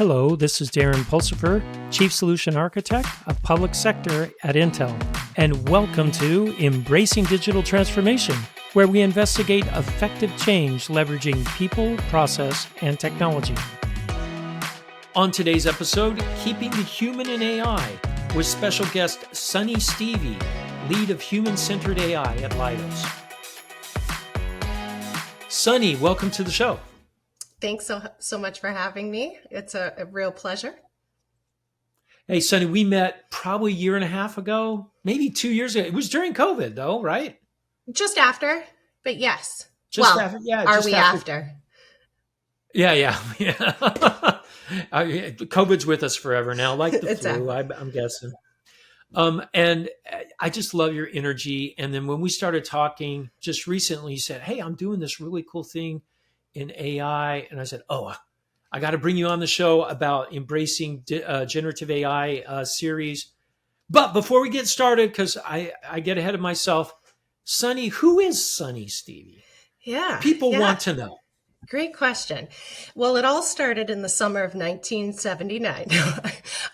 Hello, this is Darren Pulsipher, Chief Solution Architect of Public Sector at Intel, and welcome to Embracing Digital Transformation, where we investigate effective change leveraging people, process, and technology. On today's episode, Keeping the Human in AI, with special guest Sunny Stueve, lead of Human-Centered AI at Leidos. Sunny, welcome to the show. Thanks so much for having me. It's a real pleasure. Hey, Sunny, we met probably a year and a half ago, maybe 2 years ago. It was during COVID, though, right? Just after, but yes. Just after. Yeah. COVID's with us forever now, like the flu, I'm guessing. And I just love your energy. And then when we started talking just recently, you said, hey, I'm doing this really cool thing in AI. And I said, I got to bring you on the show about embracing generative AI series. But before we get started, because I get ahead of myself, Sunny, who is Sunny Stueve? People want to know. Great question. Well, it all started in the summer of 1979.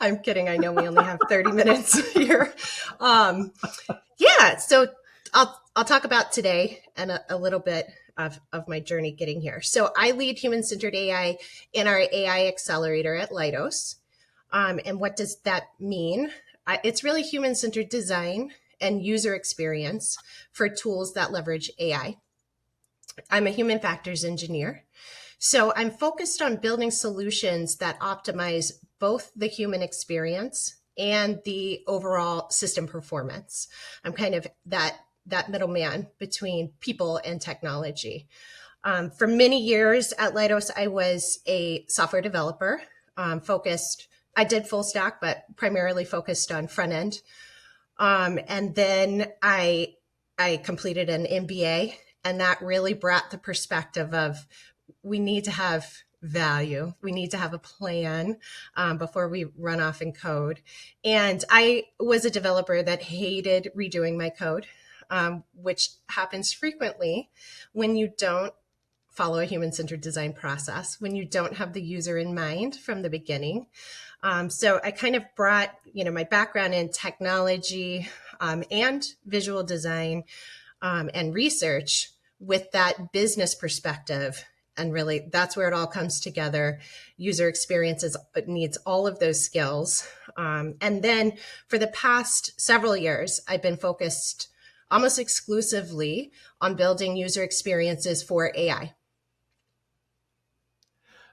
I'm kidding. I know we only have 30 minutes here. So I'll talk about today and a little bit of my journey getting here. So I lead Human-Centered AI in our AI accelerator at Leidos. And what does that mean? It's really human-centered design and user experience for tools that leverage AI. I'm a human factors engineer. So I'm focused on building solutions that optimize both the human experience and the overall system performance. I'm kind of that middleman between people and technology. For many years at Leidos, I was a software developer, I did full stack, but primarily focused on front end. And then I completed an MBA, and that really brought the perspective of we need to have value. We need to have a plan before we run off and code. And I was a developer that hated redoing my code, which happens frequently when you don't follow a human-centered design process, when you don't have the user in mind from the beginning. So I kind of brought, my background in technology and visual design and research with that business perspective. And really, that's where it all comes together. User experiences needs all of those skills. And then for the past several years, I've been focused almost exclusively on building user experiences for AI.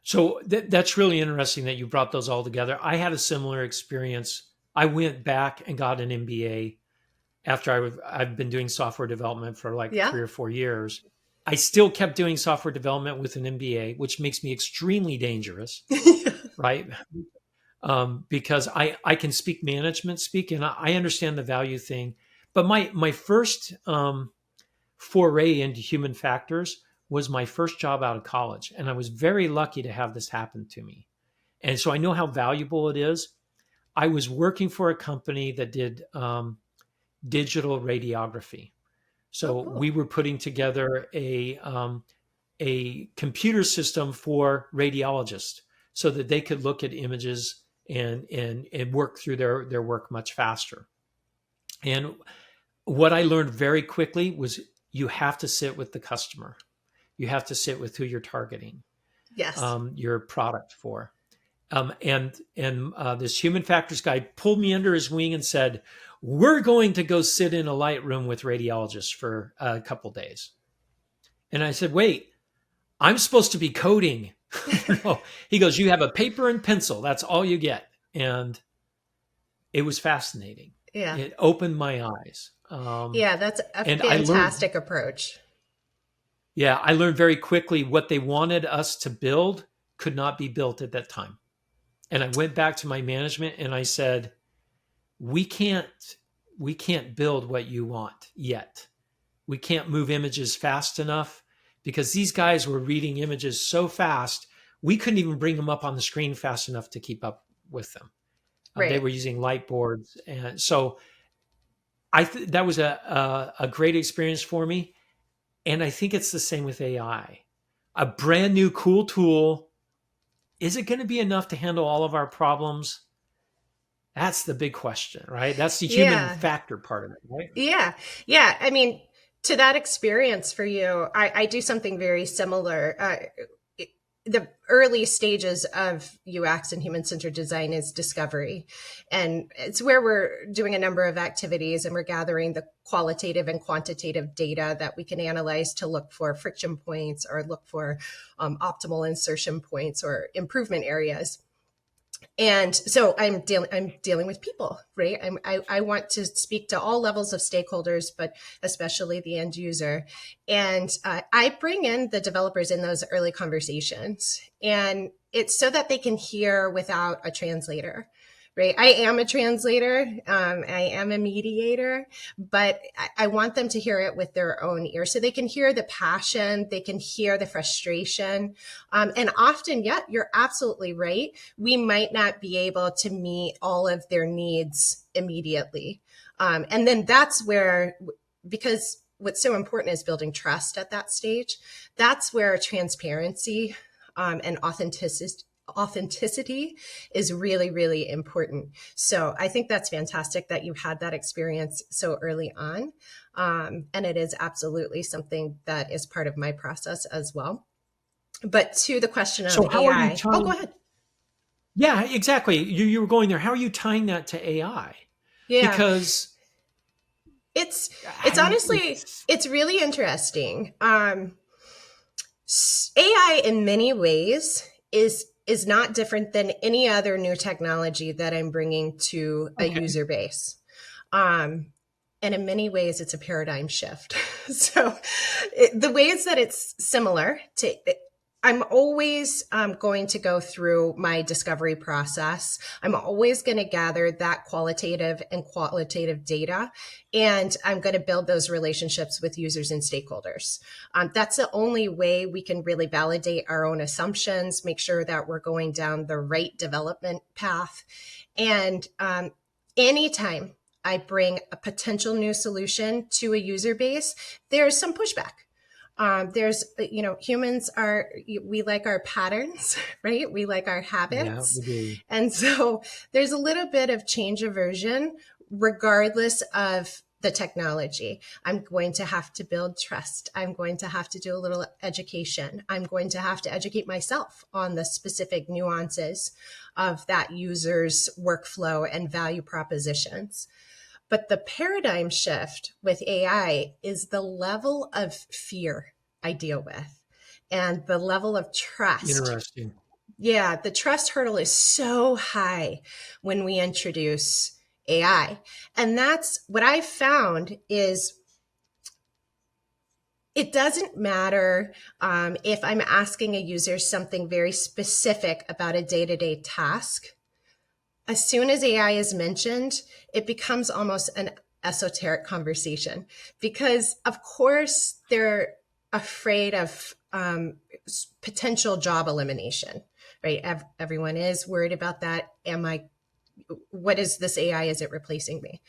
So that's really interesting that you brought those all together. I had a similar experience. I went back and got an MBA after I've been doing software development for 3 or 4 years. I still kept doing software development with an MBA, which makes me extremely dangerous, right? Because I can speak management speak, and I understand the value thing. But my first foray into human factors was my first job out of college. And I was very lucky to have this happen to me. And so I know how valuable it is. I was working for a company that did digital radiography. So we were putting together a computer system for radiologists so that they could look at images and work through their work much faster. And what I learned very quickly was you have to sit with the customer. You have to sit with who you're targeting your product for. And this human factors guy pulled me under his wing and said, we're going to go sit in a light room with radiologists for a couple days. And I said, wait, I'm supposed to be coding. No. He goes, you have a paper and pencil. That's all you get. And it was fascinating. Yeah. It opened my eyes. That's a fantastic approach. Yeah, I learned very quickly what they wanted us to build could not be built at that time. And I went back to my management and I said, we can't build what you want yet. We can't move images fast enough because these guys were reading images so fast, we couldn't even bring them up on the screen fast enough to keep up with them. Right. They were using light boards. And so that was a great experience for me. And I think it's the same with AI. A brand new cool tool is it going to be enough to handle all of our problems? That's the big question, right? That's the human Yeah. factor part of it, right? Yeah. Yeah. I mean, to that experience for you, I do something very similar. The early stages of UX and human centered design is discovery. And it's where we're doing a number of activities and we're gathering the qualitative and quantitative data that we can analyze to look for friction points or look for optimal insertion points or improvement areas. And so I'm dealing with people, right? I want to speak to all levels of stakeholders, but especially the end user. And I bring in the developers in those early conversations, and it's so that they can hear without a translator. Right. I am a translator. I am a mediator, but I want them to hear it with their own ear so they can hear the passion. They can hear the frustration. And often, yeah, you're absolutely right. We might not be able to meet all of their needs immediately. And then that's where, because what's so important is building trust at that stage. That's where transparency and authenticity is really, really important. So I think that's fantastic that you had that experience so early on. And it is absolutely something that is part of my process as well. But to the question of So how are you AI, oh, go tying? ahead. Yeah, exactly. You were going there. How are you tying that to AI? Yeah, Because it's honestly, it's really interesting. AI in many ways is not different than any other new technology that I'm bringing to a okay. user base. And in many ways, it's a paradigm shift. So the ways that it's similar to, I'm always going to go through my discovery process. I'm always going to gather that qualitative and qualitative data, and I'm going to build those relationships with users and stakeholders. That's the only way we can really validate our own assumptions, make sure that we're going down the right development path. And anytime I bring a potential new solution to a user base, there's some pushback. There's, humans we like our patterns, right? We like our Yeah, habits. we do. And so there's a little bit of change aversion, regardless of the technology. I'm going to have to build trust. I'm going to have to do a little education. I'm going to have to educate myself on the specific nuances of that user's workflow and value propositions. But the paradigm shift with AI is the level of fear I deal with and the level of trust. Interesting. Yeah, the trust hurdle is so high when we introduce AI. And that's what I found is it doesn't matter if I'm asking a user something very specific about a day-to-day task. As soon as AI is mentioned, it becomes almost an esoteric conversation because, of course, they're afraid of potential job elimination, right? Everyone is worried about that. What is this AI? Is it replacing me?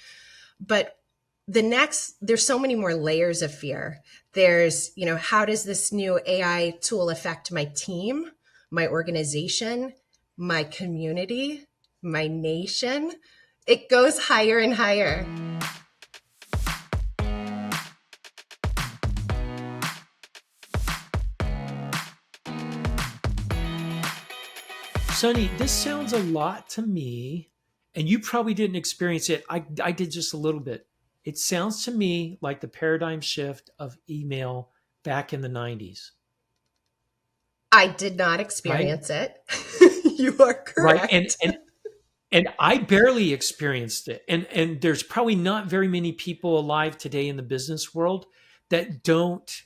But there's so many more layers of fear. There's, how does this new AI tool affect my team, my organization, my community, my nation? It goes higher and higher. Sunny, this sounds a lot to me, and you probably didn't experience it. I did just a little bit. It sounds to me like the paradigm shift of email back in the 90s, I did not right? experience it. You are Right. correct. And I barely experienced it. And there's probably not very many people alive today in the business world that don't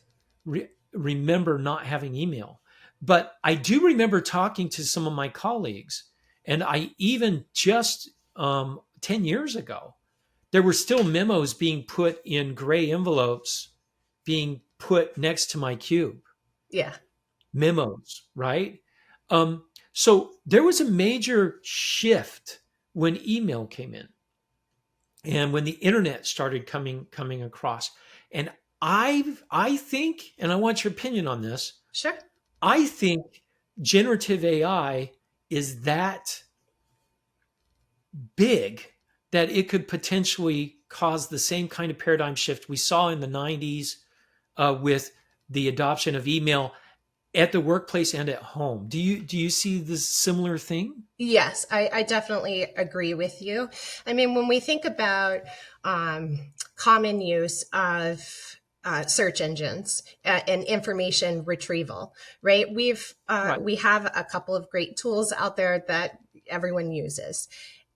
remember not having email. But I do remember talking to some of my colleagues, and I even just 10 years ago, there were still memos being put in gray envelopes being put next to my cube. Yeah. Memos, right? So there was a major shift when email came in and when the internet started coming across. And I think, and I want your opinion on this, Sure. I think generative AI is that big that it could potentially cause the same kind of paradigm shift we saw in the 90s with the adoption of email at the workplace and at home. Do you see this similar thing? Yes, I definitely agree with you. I mean, when we think about common use of search engines and information retrieval, right? Right. We have a couple of great tools out there that everyone uses,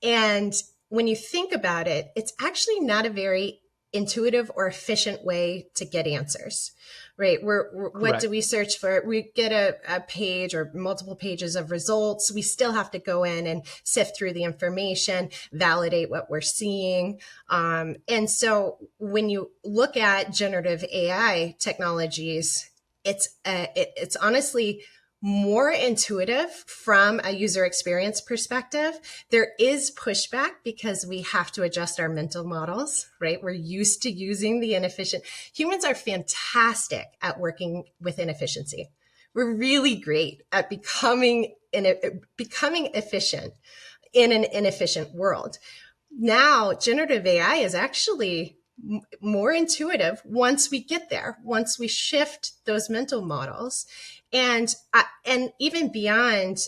and when you think about it, it's actually not a very intuitive or efficient way to get answers, right? What do Correct. we search for? We get a page or multiple pages of results. We still have to go in and sift through the information, validate what we're seeing. And so when you look at generative AI technologies, it's honestly more intuitive from a user experience perspective. There is pushback because we have to adjust our mental models, right? We're used to using the inefficient. Humans are fantastic at working with inefficiency. We're really great at becoming efficient in an inefficient world. Now, generative AI is actually more intuitive once we get there, once we shift those mental models, and even beyond.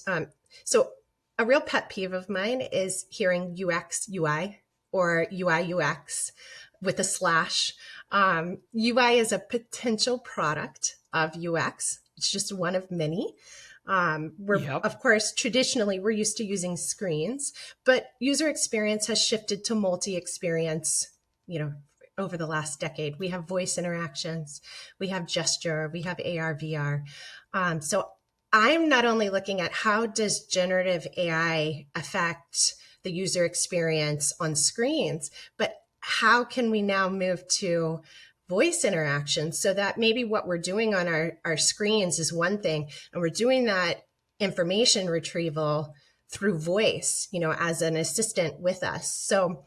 So, a real pet peeve of mine is hearing UX UI or UI UX with a slash. UI is a potential product of UX. It's just one of many. Yep. Of course, traditionally, we're used to using screens, but user experience has shifted to multi-experience, over the last decade. We have voice interactions, we have gesture, we have AR, VR. So I'm not only looking at how does generative AI affect the user experience on screens, but how can we now move to voice interactions so that maybe what we're doing on our screens is one thing, and we're doing that information retrieval through voice, as an assistant with us. So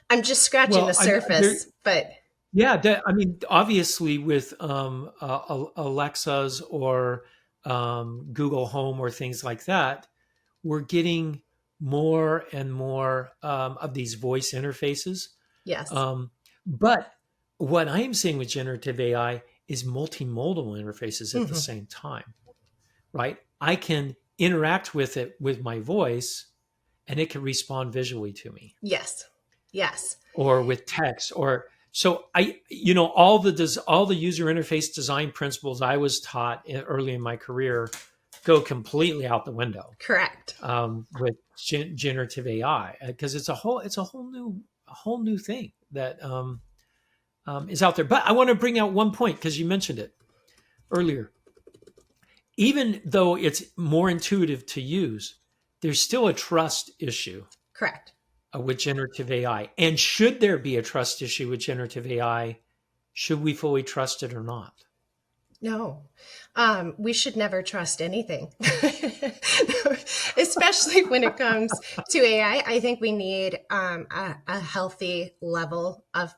I'm just scratching the Well, surface, but yeah, I mean, obviously, with Alexas or Google Home or things like that, we're getting more and more of these voice interfaces. yes. But what I am seeing with generative AI is multimodal interfaces at the Hmm. same time, right? I can interact with it with my voice, and it can respond visually to me, Yes. Yes. or with text, or so all the user interface design principles I was taught early in my career go completely out the window Correct. with generative AI, because it's a whole new thing that is out there. But I want to bring out one point because you mentioned it earlier. Even though it's more intuitive to use, there's still a trust issue Correct. with generative AI. And should there be a trust issue with generative AI, should we fully trust it or not? No, we should never trust anything, especially when it comes to AI. I think we need a healthy level of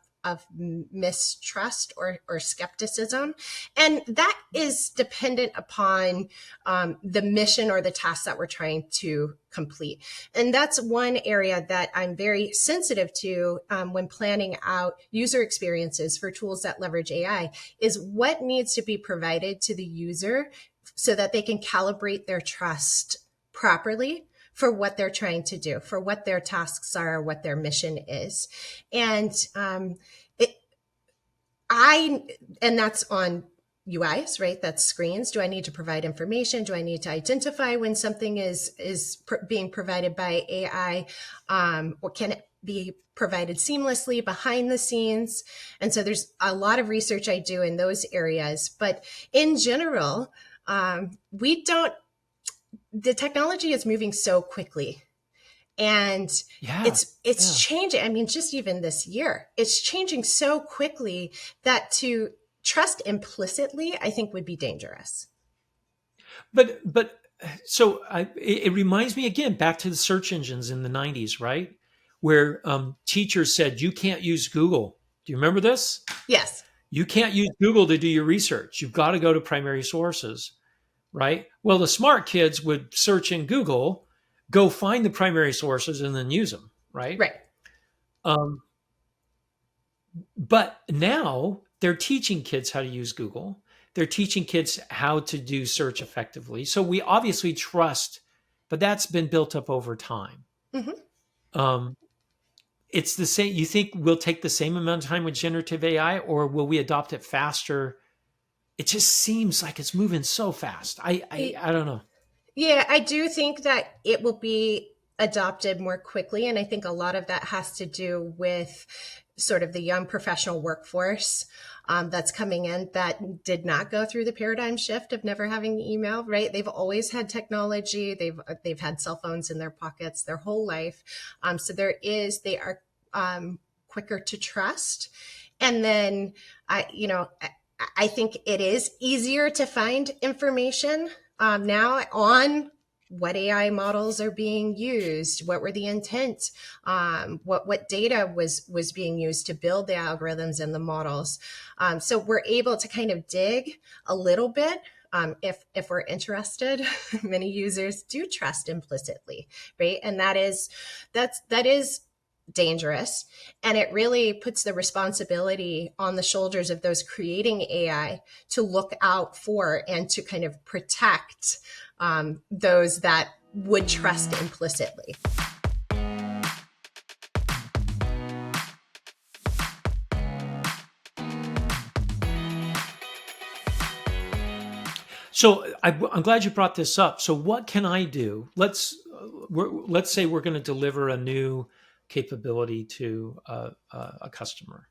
mistrust or skepticism, and that is dependent upon the mission or the task that we're trying to complete. And that's one area that I'm very sensitive to when planning out user experiences for tools that leverage AI, is what needs to be provided to the user so that they can calibrate their trust properly for what they're trying to do, for what their tasks are, what their mission is. And it, and that's on UIs, right? That's screens. Do I need to provide information? Do I need to identify when something is being provided by AI? Or can it be provided seamlessly behind the scenes? And so there's a lot of research I do in those areas. But in general, we don't, the technology is moving so quickly, and Yeah, it's yeah. changing. I mean, just even this year, it's changing so quickly that to trust implicitly, I think, would be dangerous. But so it reminds me again back to the search engines in the 90s, right? Where teachers said, you can't use Google. Do you remember this? Yes. You can't use Google to do your research. You've got to go to primary sources. right? Well, the smart kids would search in Google, go find the primary sources, and then use them, right? Right. Um, but now they're teaching kids how to use Google. They're teaching kids how to do search effectively. So we obviously trust, but that's been built up over time. Mm-hmm. It's the same. You think we'll take the same amount of time with generative AI, or will we adopt it faster? It just seems like it's moving so fast. I don't know. Yeah, I do think that it will be adopted more quickly. And I think a lot of that has to do with sort of the young professional workforce that's coming in that did not go through the paradigm shift of never having email, right? They've always had technology. They've had cell phones in their pockets their whole life. So they are quicker to trust. And then I think it is easier to find information now on what AI models are being used, what were the intents, what data was being used to build the algorithms and the models. So we're able to kind of dig a little bit. If we're interested, many users do trust implicitly, right? And that is dangerous. And it really puts the responsibility on the shoulders of those creating AI to look out for and to kind of protect those that would trust implicitly. So I'm glad you brought this up. So what can I do? Let's say we're going to deliver a new capability to a customer,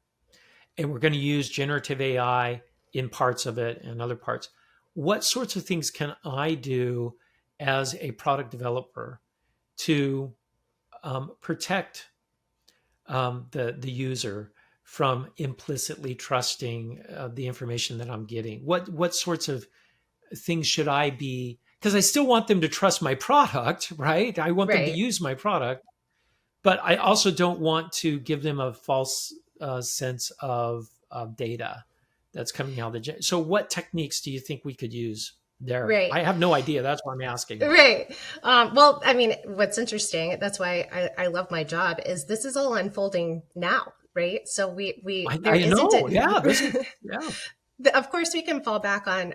and we're going to use generative AI in parts of it and other parts. What sorts of things can I do as a product developer to protect the user from implicitly trusting the information that I'm getting? What sorts of things should I be? Because I still want them to trust my product, right? I want them to Right. use my product, but I also don't want to give them a false sense of data that's coming out of the. So, what techniques do you think we could use there? Right. I have no idea. That's why I'm asking. Right. Well, I mean, what's interesting, that's why I love my job, is this is all unfolding now, right? So there I isn't know. a, Yeah. Yeah. of course we can fall back on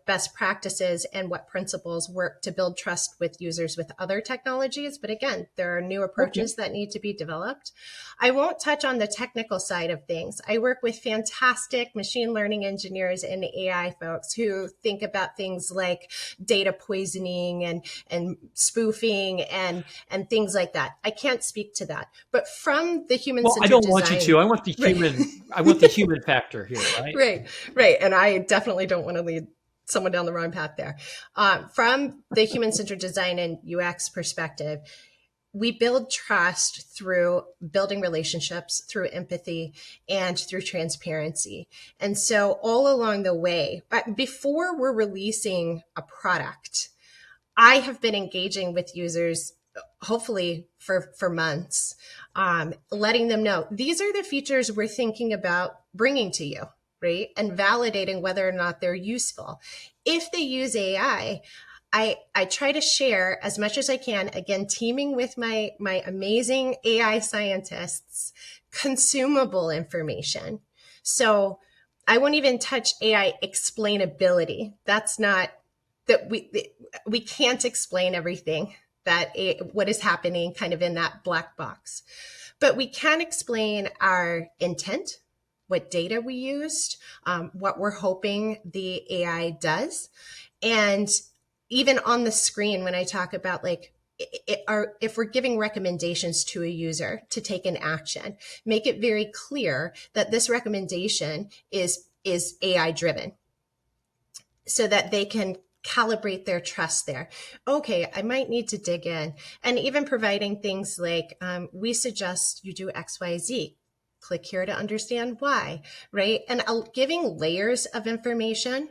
best practices and what principles work to build trust with users with other technologies, but again, there are new approaches that need to be developed. I won't touch on the technical side of things. I work with fantastic machine learning engineers and AI folks who think about things like data poisoning and spoofing and things like that. I can't speak to that, but from the human-centered I don't design, want you to. I want the human. right. I want the human factor here, right? Right. And I definitely don't want to lead someone down the wrong path there. From the human-centered design and UX perspective, we build trust through building relationships, through empathy, and through transparency. And so all along the way, before we're releasing a product, I have been engaging with users hopefully for months, letting them know these are the features we're thinking about bringing to you, right? And validating whether or not they're useful. If they use AI, I try to share as much as I can, again, teaming with my amazing AI scientists, consumable information. So I won't even touch AI explainability. That's not that we can't explain everything what is happening kind of in that black box, but we can explain our intent, what data we used, what we're hoping the AI does. And even on the screen, when I talk about if we're giving recommendations to a user to take an action, make it very clear that this recommendation is AI driven so that they can calibrate their trust there. Okay, I might need to dig in. And even providing things like, we suggest you do XYZ. Click here to understand why, right? And giving layers of information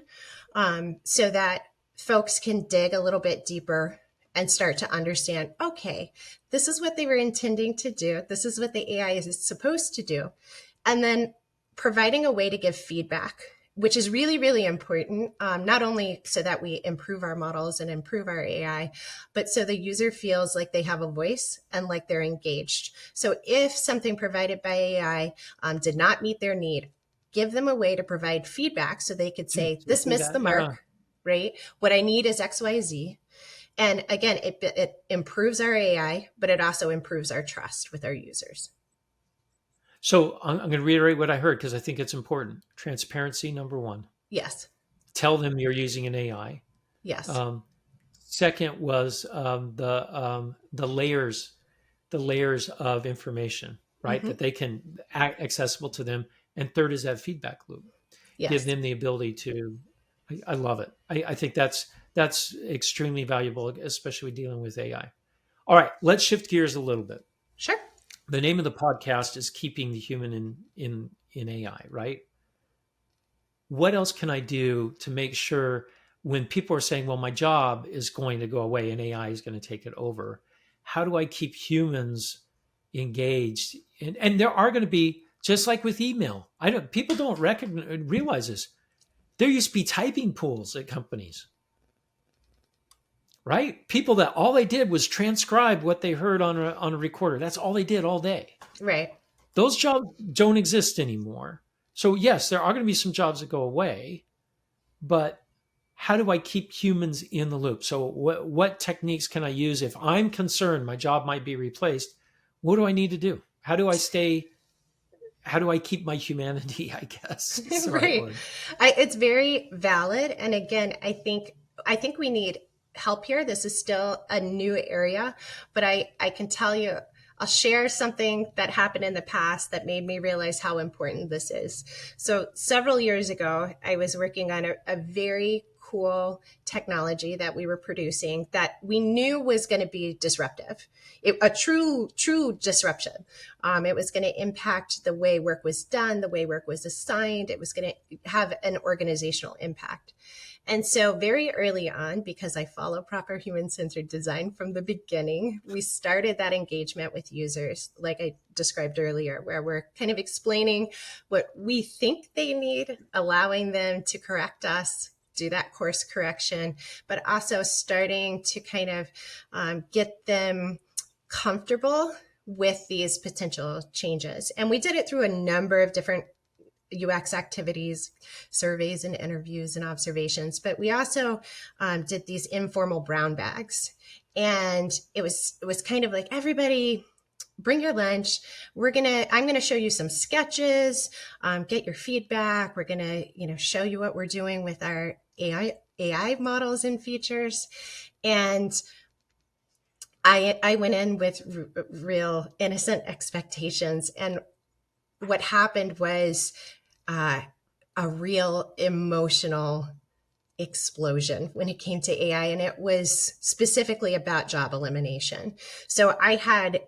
so that folks can dig a little bit deeper and start to understand, okay, this is what they were intending to do. This is what the AI is supposed to do. And then providing a way to give feedback which is really, really important, not only so that we improve our models and improve our AI, but so the user feels like they have a voice and like they're engaged. So if something provided by AI did not meet their need, give them a way to provide feedback so they could say, this missed the mark, right? What I need is X, Y, Z. And again, it improves our AI, but it also improves our trust with our users. So I'm going to reiterate what I heard because I think it's important. Transparency, number one. Yes. Tell them you're using an AI. Yes. Second was the layers of information, right? Mm-hmm. That they can accessible to them. And third is that feedback loop. Yes. Give them the ability to. I love it. I think that's extremely valuable, especially dealing with AI. All right, let's shift gears a little bit. Sure. The name of the podcast is Keeping the Human in AI, right? What else can I do to make sure when people are saying, well, my job is going to go away and AI is going to take it over, how do I keep humans engaged? And there are going to be, just like with email, people don't realize this. There used to be typing pools at companies, right? People that all they did was transcribe what they heard on a recorder. That's all they did all day. Right. Those jobs don't exist anymore. So yes, there are going to be some jobs that go away, but how do I keep humans in the loop? So what techniques can I use if I'm concerned my job might be replaced? What do I need to do? How do I keep my humanity, I guess? Right. It's very valid. And again, I think we need help here. This is still a new area, but I can tell you, I'll share something that happened in the past that made me realize how important this is. So several years ago, I was working on a very cool technology that we were producing that we knew was going to be disruptive, a true disruption. It was going to impact the way work was done, the way work was assigned. It was going to have an organizational impact. And so very early on, because I follow proper human-centered design from the beginning, we started that engagement with users, like I described earlier, where we're kind of explaining what we think they need, allowing them to correct us, do that course correction, but also starting to kind of get them comfortable with these potential changes. And we did it through a number of different UX activities, surveys and interviews and observations, but we also did these informal brown bags. And it was kind of like, everybody bring your lunch. I'm going to show you some sketches, get your feedback. We're going to, show you what we're doing with our AI models and features. And I went in with real innocent expectations. And what happened was a real emotional explosion when it came to AI, and it was specifically about job elimination. So I had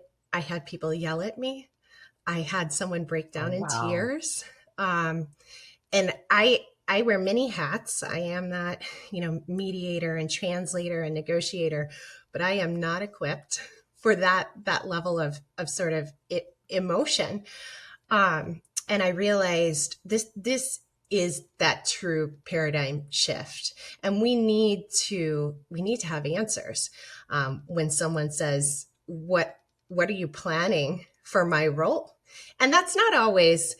people yell at me. I had someone break down in tears. And I wear many hats. I am that, mediator and translator and negotiator, but I am not equipped for that level of sort of emotion. And I realized this is that true paradigm shift. And we need to have answers. When someone says, what are you planning for my role? And that's not always,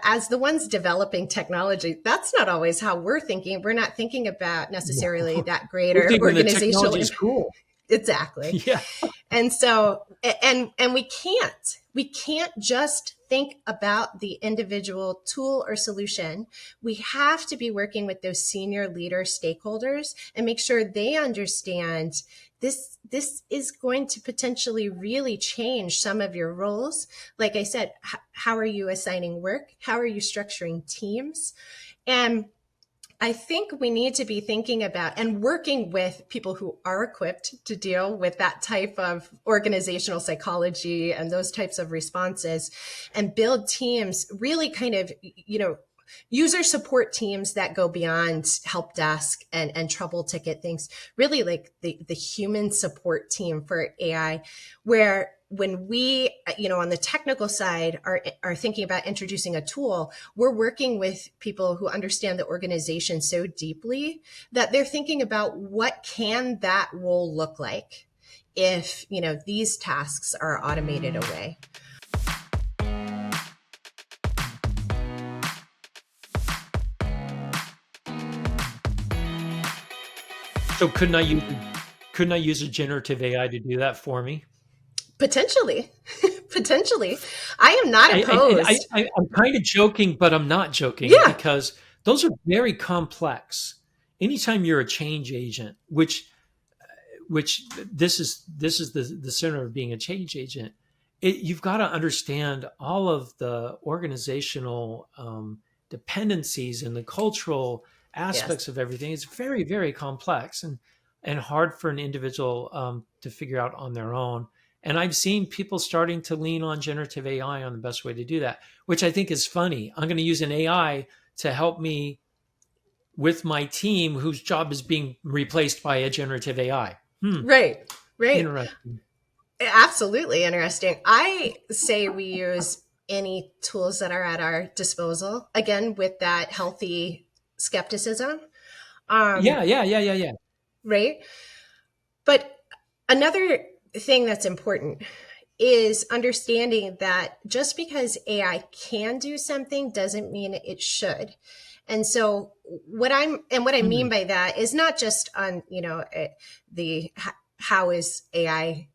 as the ones developing technology, that's not always how we're thinking. Can't not thinking about necessarily that greater organizational. The is cool. Exactly. Yeah. And so, and we can't just think about the individual tool or solution. We have to be working with those senior leader stakeholders and make sure they understand this is going to potentially really change some of your roles. Like I said, how are you assigning work? How are you structuring teams? And I think we need to be thinking about and working with people who are equipped to deal with that type of organizational psychology and those types of responses, and build teams, really kind of, user support teams that go beyond help desk and trouble ticket things, really like the human support team for AI, where when we, on the technical side are thinking about introducing a tool, we're working with people who understand the organization so deeply that they're thinking about what can that role look like if, these tasks are automated away. So couldn't I use a generative AI to do that for me? Potentially. Potentially. I am not opposed. I'm kind of joking, but I'm not joking because those are very complex. Anytime you're a change agent, which this is the center of being a change agent, you've got to understand all of the organizational dependencies and the cultural aspects of everything. It's very, very complex and hard for an individual to figure out on their own. And I've seen people starting to lean on generative AI on the best way to do that, which I think is funny. I'm going to use an AI to help me with my team whose job is being replaced by a generative AI. Right. Interesting. Absolutely interesting. I say we use any tools that are at our disposal, again, with that healthy skepticism. Yeah. Right. But another thing that's important is understanding that just because AI can do something doesn't mean it should. And so what I mean by that is not just on, how is AI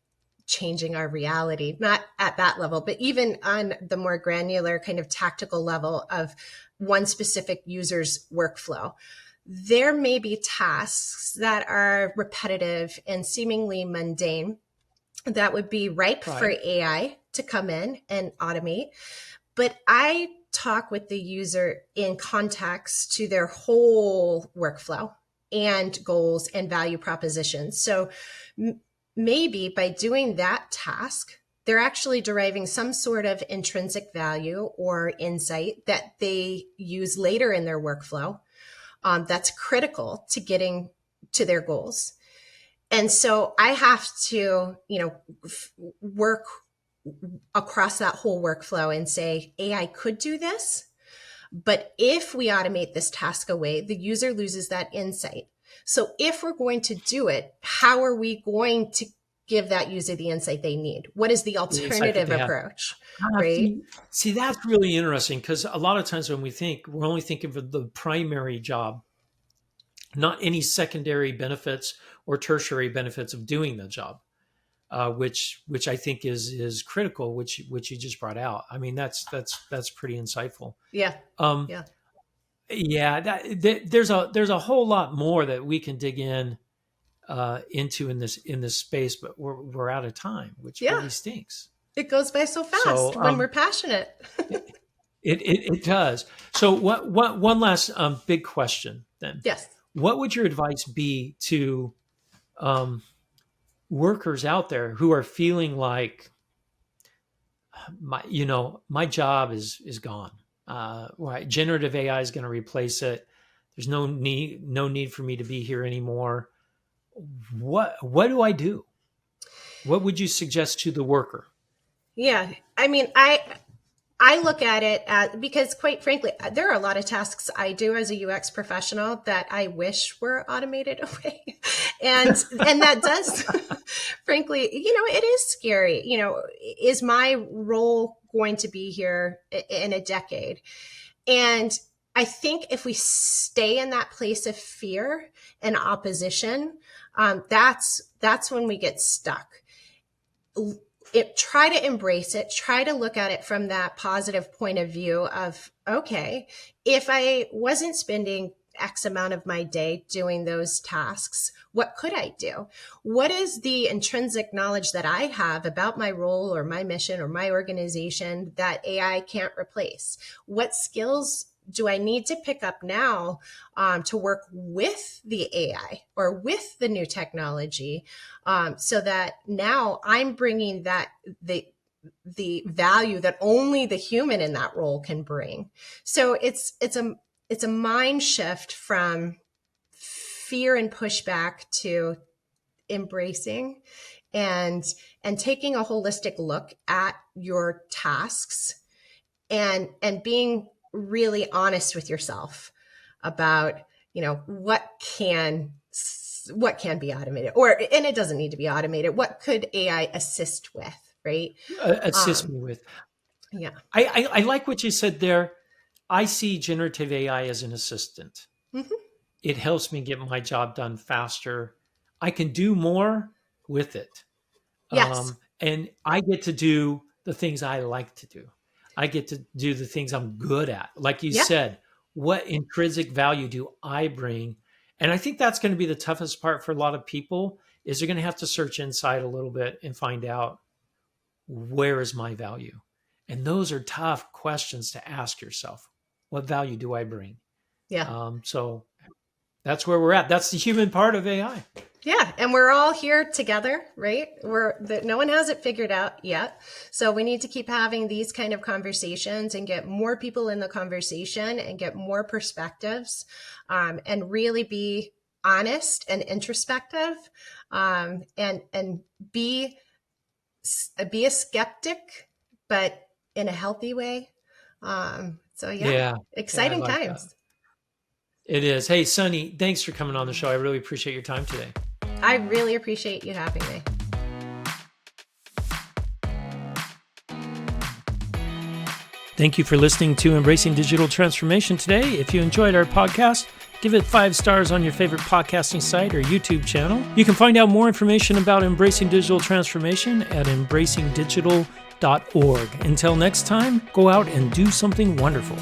changing our reality, not at that level, but even on the more granular kind of tactical level of one specific user's workflow. There may be tasks that are repetitive and seemingly mundane that would be ripe for AI to come in and automate. But I talk with the user in context to their whole workflow and goals and value propositions. So maybe by doing that task, they're actually deriving some sort of intrinsic value or insight that they use later in their workflow that's critical to getting to their goals. And so I have to, work across that whole workflow and say, AI could do this, but if we automate this task away, the user loses that insight. So if we're going to do it, how are we going to give that user the insight they need? What is the alternative approach? Right? See, that's really interesting because a lot of times when we're only thinking of the primary job, not any secondary benefits or tertiary benefits of doing the job, which I think is critical, which you just brought out. I mean, that's pretty insightful. Yeah. There's a whole lot more that we can dig into in this space, but we're out of time, which really stinks. It goes by so fast when we're passionate. It does. So one last big question then. Yes. What would your advice be to workers out there who are feeling like my job is gone? Right, generative AI is going to replace it. There's no need for me to be here anymore. What do I do? What would you suggest to the worker? Yeah, I mean, I look at it because quite frankly, there are a lot of tasks I do as a UX professional that I wish were automated away. And that does, frankly, it is scary. Is my role going to be here in a decade? And I think if we stay in that place of fear and opposition, that's when we get stuck. Try to embrace it, try to look at it from that positive point of view of, okay, if I wasn't spending X amount of my day doing those tasks, what could I do? What is the intrinsic knowledge that I have about my role or my mission or my organization that AI can't replace? What skills do I need to pick up now to work with the AI or with the new technology so that now I'm bringing that the value that only the human in that role can bring. So it's a mind shift from fear and pushback to embracing and taking a holistic look at your tasks and being really honest with yourself about, what can be automated, and it doesn't need to be automated. What could AI assist with, right? Assist me with. Yeah. I like what you said there. I see generative AI as an assistant. Mm-hmm. It helps me get my job done faster. I can do more with it. Yes. And I get to do the things I like to do. I get to do the things I'm good at. Like you said, what intrinsic value do I bring? And I think that's going to be the toughest part for a lot of people is they're going to have to search inside a little bit and find out, where is my value? And those are tough questions to ask yourself. What value do I bring? Yeah. So that's where we're at. That's the human part of AI. Yeah. And we're all here together, right? No one has it figured out yet. So we need to keep having these kind of conversations and get more people in the conversation and get more perspectives, and really be honest and introspective, and be a skeptic, but in a healthy way. Exciting times. That. It is. Hey, Sunny, thanks for coming on the show. I really appreciate your time today. I really appreciate you having me. Thank you for listening to Embracing Digital Transformation today. If you enjoyed our podcast, give it 5 stars on your favorite podcasting site or YouTube channel. You can find out more information about Embracing Digital Transformation at embracingdigital.org. Until next time, go out and do something wonderful.